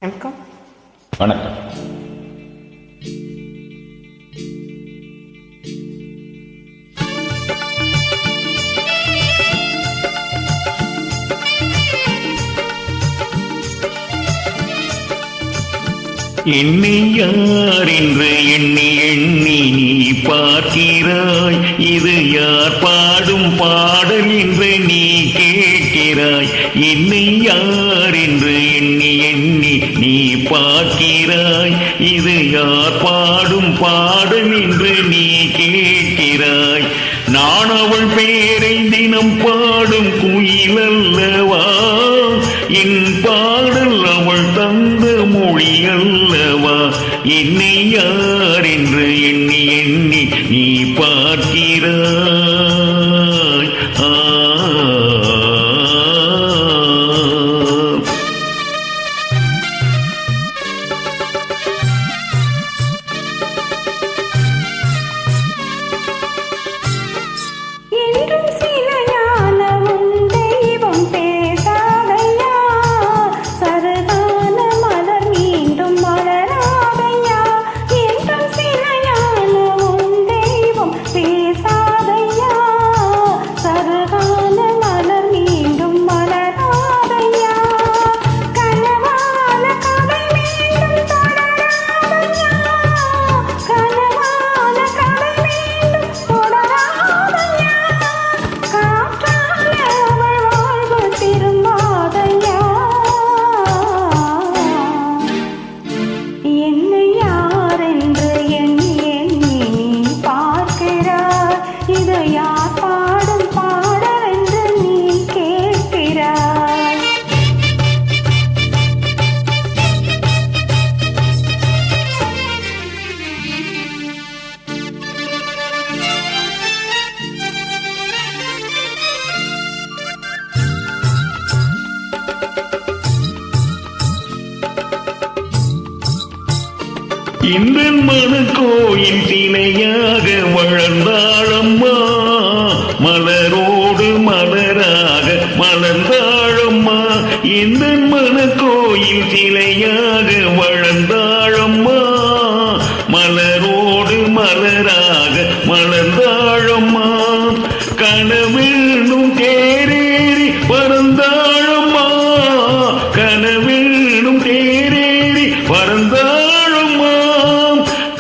வணக்கம். வணக்கம். என்னை யார் என்று எண்ணி எண்ணி நீ பார்க்கிறாய். இது யார் பாடும் பாடல் என்று நீ கேட்கிறாய். என்னை யார் என்று எண்ணி எண்ணி நீ பார்க்கிறாய். இது யார் பாடும் பாடல் என்று நீ கேட்கிறாய். நான் அவள் பேரை தினம் பாடும் குயில் அல்லவா? என் பாடல் அவள் தந்த மொழி அல்லவா? என்னை யார் என்று எண்ணி எண்ணி நீ பார்க்கிறாய். இந்த மனக்கோயில் சிலையாக வளர்ந்தாளம்மா. மலரோடு மலராக மலர்ந்தாளம்மா. இந்த மனக்கோயில் சிலையாக வளர்ந்தாளம்மா. மலரோடு மலராக மலர்ந்தாளம்மா. கனவேனும் தேரேறி பறந்தாளம்மா. கனவேனும் தேரேறி பறந்தாளம்மா.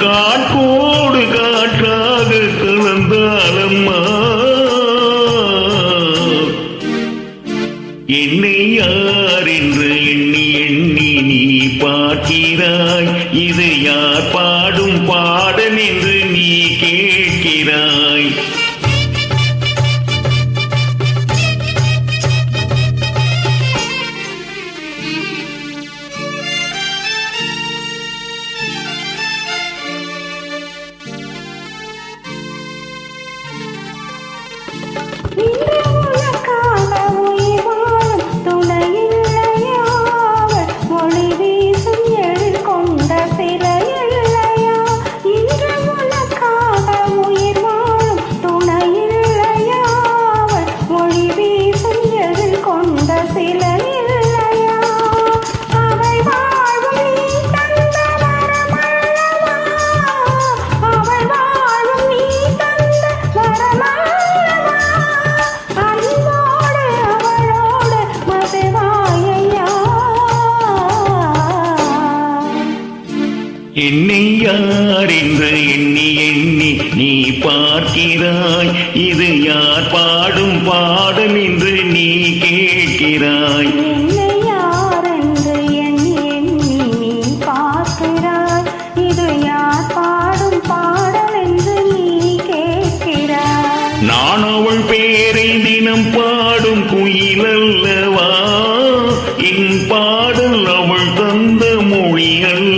காற்றோடு காற்றாக கலந்தாளம்மா. என்னை யார் என்று எண்ணி எண்ணி நீ பார்க்கிறாய். இது யார் பாடும் பாடல் என்று நீ கேட்கிறாய். என்னை யார் என்று எண்ணி எண்ணி நீ பார்க்கிறாய். இது யார் பாடும் பாடல் என்று நீ கேட்கிறாய். என்னை யார் என்று எண்ணி எண்ணி நீ பார்க்கிறாய். இது யார் பாடும் பாடல் என்று நீ கேட்கிறாய். நான் அவள் பேரை தினம் பாடும் குயில் அல்லவா? என் பாடல் அவள் தந்த மொழி அல்லவா?